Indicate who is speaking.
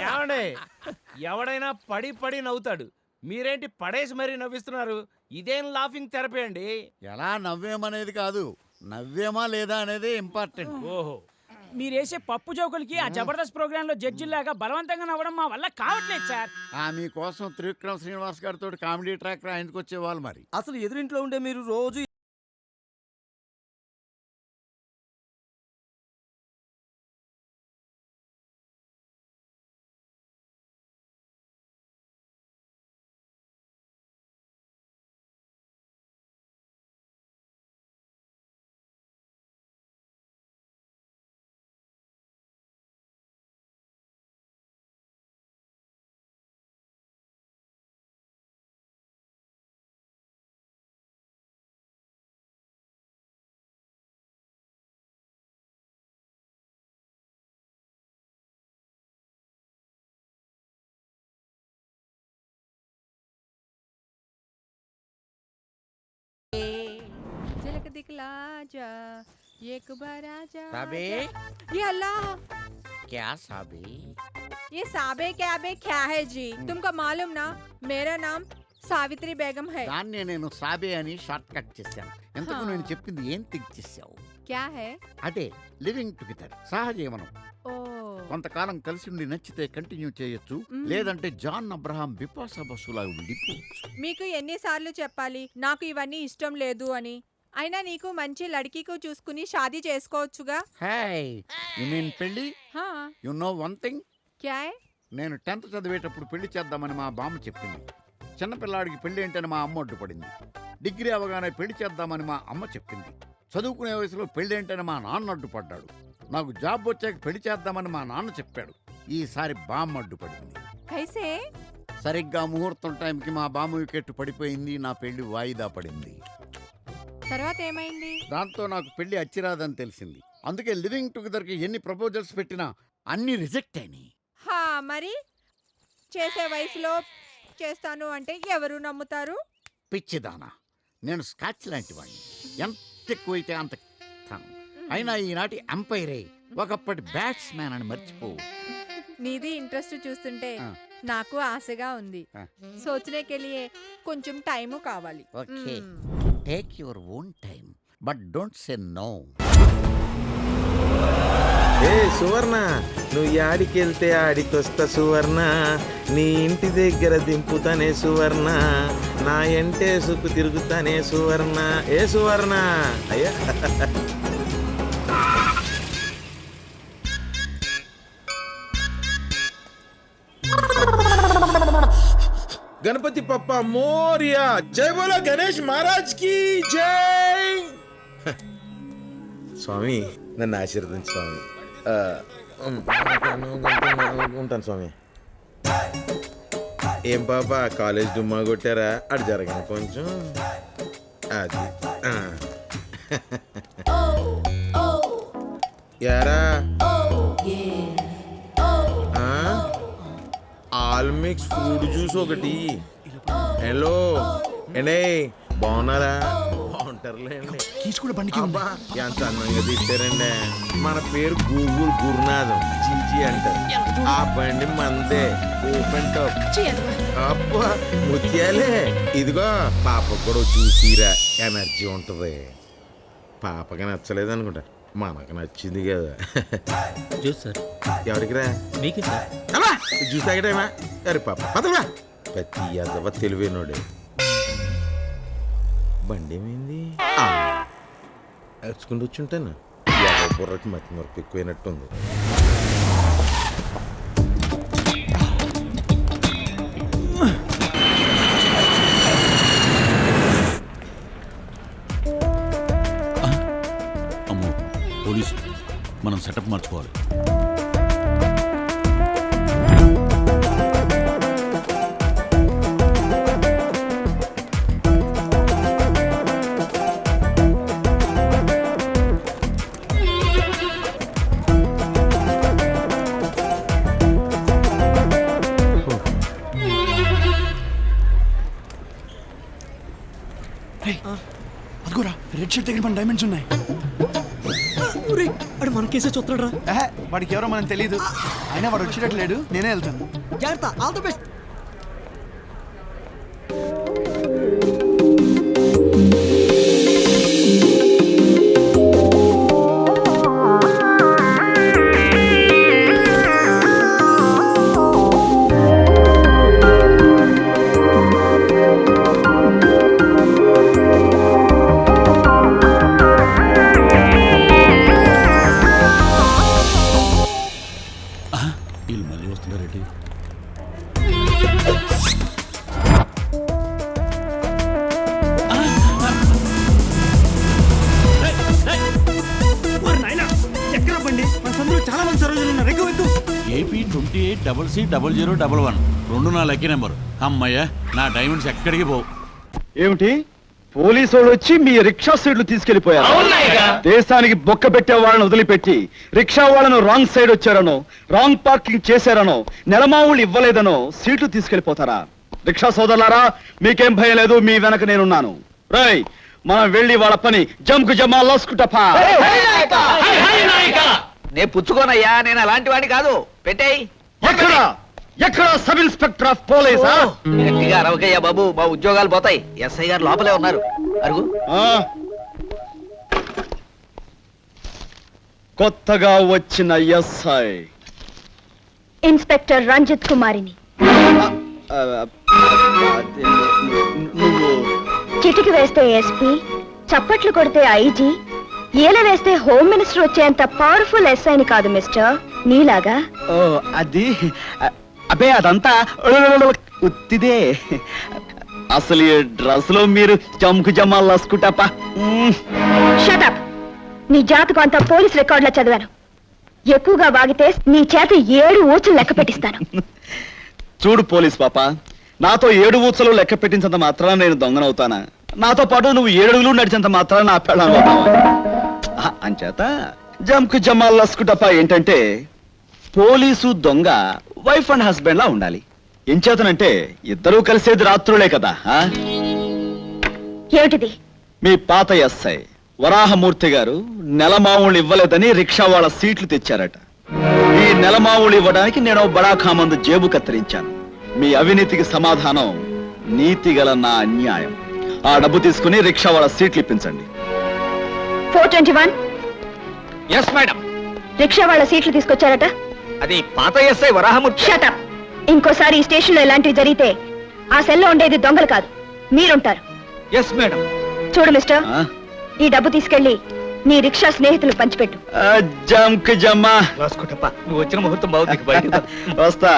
Speaker 1: ఏమండే ఎవడైనా పడి పడి నవ్వుతాడు, మీరేంటి పడేసి మరీ నవ్విస్తున్నారు? ఇదేం లాఫింగ్ థెరపీ అండి?
Speaker 2: ఎలా నవ్వేమనేది కాదు, నవ్వేమా లేదా అనేది ఇంపార్టెంట్.
Speaker 1: ఓహో,
Speaker 3: మీరేసే పప్పు జోకులకి ఆ జబర్దస్త్ ప్రోగ్రామ్ లో జడ్జిలాగా బలవంతంగా నవ్వడం మా వల్ల కావట్లేదు సార్.
Speaker 2: మీకోసం త్రివిక్రమ్ శ్రీనివాస్ గారితో కామెడీ ట్రాక్ రాయించుకు వచ్చేవాళ్ళు. మరి
Speaker 4: అసలు ఎదురింట్లో ఉండే మీరు రోజు
Speaker 5: झलक दिखला जा एक बार आजा।
Speaker 2: साबे?
Speaker 5: ये अल्लाह,
Speaker 2: क्या साबे?
Speaker 5: ये साबे क्या है जी? तुमको मालूम ना, मेरा नाम సావిత్రి బేగం है।
Speaker 2: దాన్నే నేను సాబే అని షార్ట్ కట్ చేశాను. ఎంతకు నేను చెప్పింది ఏం థింక్ చేశావు?
Speaker 5: क्या है?
Speaker 2: అదే లివింగ్ టుగెదర్, సహజీవనం.
Speaker 5: ఓ,
Speaker 2: కొంతకాలం కలిసి ఉండి నచ్చితే కంటిన్యూ చేయొచ్చు, లేదంటే జాన్ అబ్రహాం బిపాసా బసులా ఉండిపోవచ్చు.
Speaker 5: మీకు ఎన్నిసార్లు చెప్పాలి నాకు ఇవన్నీ ఇష్టం లేదు అని? అయినా నీకు మంచి లడ్కీకు చూసుకుని షాదీ చేసుకోవచ్చుగా.
Speaker 2: హే, యు మీన్ పెళ్లి?
Speaker 5: హా,
Speaker 2: యు నో వన్ థింగ్,
Speaker 5: क्या है?
Speaker 2: నేను 10th చదివేటప్పుడు పెళ్లి చేద్దామని మా బామ్మ చెప్పింది. చిన్నపిల్లాడికి పెళ్లి ఏంటని మా అమ్మ అడ్డుపడింది. డిగ్రీ అవగానే పెళ్లి చేద్దామని మా అమ్మ చెప్పింది. చదువుకునే వయసులో పెళ్లి ఏంటని మా నాన్న అడ్డుపడ్డాడు. నాకు జాబ్ వచ్చాక పెళ్లి చేద్దామని మా నాన్న చెప్పాడు. ఈసారి బామ్మ అడ్డుపడింది.
Speaker 5: कैसे?
Speaker 2: సరిగ్గా ముహూర్తం టైంకి మా బామ్మ వికెట్ పడిపోయింది. నా పెళ్లి వాయిదా పడింది.
Speaker 5: తర్వాత ఏమైంది?
Speaker 2: దాంతో నాకు పెళ్లి అచ్చిరాదని తెలిసింది. అందుకే లివింగ్ టుగెదర్కి ఎన్ని ప్రపోజల్స్ పెట్టినా అన్ని రిజెక్ట్ అయినాయి.
Speaker 5: హా, మరి చేసే వయసులో చేస్తాను అంటే ఎవరు నమ్ముతారు?
Speaker 2: పిచ్చిదానా, నేను స్కాచ్ లాంటి వాడిని. ఎంత ఎక్కువైతే అంత తాను. అయినా ఈనాటి అంపైరే ఒకప్పటి బ్యాట్స్మెన్ అని మర్చిపోవు.
Speaker 5: నీది ఇంట్రెస్ట్ చూస్తుంటే నాకు ఆశగా ఉంది. సోచనేకే లియే కొంచెం టైము కావాలి.
Speaker 2: Okay, take your own time, but don't say no.
Speaker 6: ఏ సువర్ణ, నువ్వు యాడికి వెళ్తే ఆడికొస్తా సువర్ణ, నీ ఇంటి దగ్గర దింపుతానే సువర్ణ, నా ఎంటే సుక్కు తిరుగుతానే సువర్ణ. ఏ సువర్ణ అయ్యా. గణపతి పప్ప మోరియా, జై బోలో గణేష్ మహారాజ్ కి జై. స్వామి నన్ను ఆశీర్వదించు స్వామి. ఉంటాను స్వామి. ఏం పాపా కాలేజ్ డుమ్మా కొట్టారా? అటు జరగను కొంచెం. అది యారా ఆల్ మిక్స్ ఫ్రూట్ జ్యూస్ ఒకటి. హలో ఏండే, బాగున్నారా? బాగుంటారులేండి. ఎంత అందంగా తిట్టారండి. మన పేరు గూగుల్ గురునాథం, జింజీ అంటారు. ఆ బండి మందే, ఓపెన్ టాప్. అబ్బా ముత్యాలే. ఇదిగో పాపకు కూడా చూసిరా, ఎనర్జీ ఉంటది. పాపకి నచ్చలేదు అనుకుంటా, మనకు నచ్చింది కదా.
Speaker 7: సార్
Speaker 6: ఎవరికి రా?
Speaker 7: మీకే సార్.
Speaker 6: అలా జ్యూస్ తాగడేమా? అరే పాప పదవా, ప్రతి యాదవ తెలివైనోడే. బండి ఏమైంది? ఎచ్చుకుంటూ వచ్చుంటాను. యాదవ బుర్రకి మతి మరపు ఎక్కువైనట్టుంది.
Speaker 7: అమ్మో పోలీసు, మనం సెటప్ మార్చుకోవాలి.
Speaker 8: వైట్ షర్ట్ దగ్గర మన డైమండ్స్ ఉన్నాయి.
Speaker 4: అడు మన కేసే చూస్తాడు రా.
Speaker 8: వాడికి ఎవరో మనకు తెలియదు. అయినా వాడు వచ్చేటట్టు లేడు, నేనే వెళ్తాను.
Speaker 4: జాగ్రత్త, ఆల్ ది బెస్ట్.
Speaker 7: వీళ్ళు మళ్ళీ వస్తున్నారేంటి?
Speaker 4: ఎక్కడ బండి మన సందులో చాలా మంది సరోజులు ఉన్నారు. ఎక్కువ ఎక్కువ.
Speaker 7: ఏపీ 28CC001 రెండు నా లక్కీ నెంబర్. అమ్మయ్య, నా డైమండ్స్ ఎక్కడికి పోవు.
Speaker 9: ఏమిటి పోలీసు వాళ్ళు వచ్చి మీ రిక్షా సీట్లు తీసుకెళ్లిపోయారు? దేశానికి బొక్క పెట్టే వాళ్ళని వదిలిపెట్టి రిక్షా వాళ్ళను రాంగ్ సైడ్ వచ్చారనో, రాంగ్ పార్కింగ్ చేశారనో, నెలమావులు ఇవ్వలేదనో సీట్లు తీసుకెళ్లిపోతారా? రిక్షా సోదరులారా, మీకేం భయం లేదు, మీ వెనక నేనున్నాను. రేయ్, మనం వెళ్ళి వాళ్ళ పని జంకు జమా లోసుకుంటా.
Speaker 10: నే పుచ్చుకోనయ్యా, నేను అలాంటి వాడిని కాదు. పెట్టేయ్.
Speaker 9: ఎక్కడ సబ్ ఇన్స్పెక్టర్ ఆఫ్ పోలీసా?
Speaker 10: గట్టిగా అరవకయ్యా బాబు, మా ఉద్యోగాలు పోతాయి. ఎస్ఐ గారు లోపలే ఉన్నారు. అరుగు.
Speaker 9: కొత్తగా వచ్చిన ఎస్ఐ
Speaker 11: ఇన్స్పెక్టర్ రంజిత్ కుమారిని.
Speaker 9: నువ్వు
Speaker 11: చిటికి వేస్తే ఎస్పీ, చప్పట్లు కొడితే ఐజీ, ఈల వేస్తే హోమ్ మినిస్టర్ వచ్చేంత పవర్ఫుల్ ఎస్ఐని కాదు మిస్టర్. నీలాగా.
Speaker 9: ఓ, అది అబ్బే అదంతా ఉత్తిదే. అసలు ఈ డ్రెస్ లో మీరు జంకు జమాలు లాసుకుంటాపా.
Speaker 11: షటప్. నీ జాతకం అంతా పోలీస్ రికార్డులో చదివాను. ఎక్కువగా వాగితే నీ చేత 7 ఊచలు లెక్క పెట్టిస్తాను.
Speaker 9: చూడు పోలీస్ పాప, నాతో 7 ఊచలు లెక్క పెట్టించంత మాత్రాన నేను దొంగనవుతానా? నాతో పాటు నువ్వు 7 అడుగులు నడిచేంత మాత్రాన నా పెళ్ళాను అంచేత జంకు జమాలు లాసుకుంటాపా ఏంటంటే, పోలీసు దొంగ వైఫ్ అండ్ హస్బెండ్ లా ఉండాలి. ఎంచేతనంటే ఇద్దరూ కలిసేది రాత్రులే కదా.
Speaker 11: ఏమిటిది?
Speaker 9: మీ పాత ఎస్ఐ వరాహమూర్తి గారు నెలమావుళ్ళు ఇవ్వలేదని రిక్షా వాళ్ళ సీట్లు తెచ్చారట. ఈ నెలమావుళ్ళు ఇవ్వడానికి నేను బడాఖామందు జేబు కత్తిరించాను. మీ అవినీతికి సమాధానం నీతిగల నా అన్యాయం. ఆ డబ్బు తీసుకుని రిక్షా వాళ్ళ సీట్లు ఇప్పించండి.
Speaker 11: 421.
Speaker 10: Yes madam.
Speaker 11: రిక్షా వాళ్ళ సీట్లు తీసుకొచ్చారట.
Speaker 10: అది పాత ఎస్ఐ వరాహమూర్తి.
Speaker 11: షటప్. ఇంకోసారి ఈ స్టేషన్ లో ఇలాంటివి జరిగితే ఆ సెల్లో ఉండేది దొంగలు కాదు, మీరుంటారు.
Speaker 10: Yes madam.
Speaker 11: చూడు మిస్టర్, ఈ డబ్బు తీసుకెళ్లి నీ రిక్షా స్నేహితులు పంచిపెట్టు.
Speaker 9: జంకు జమ్మా
Speaker 10: రాసుకుంటప్ప, నువ్వు వచ్చిన ముహూర్తం బాగుంది.
Speaker 9: వస్తా.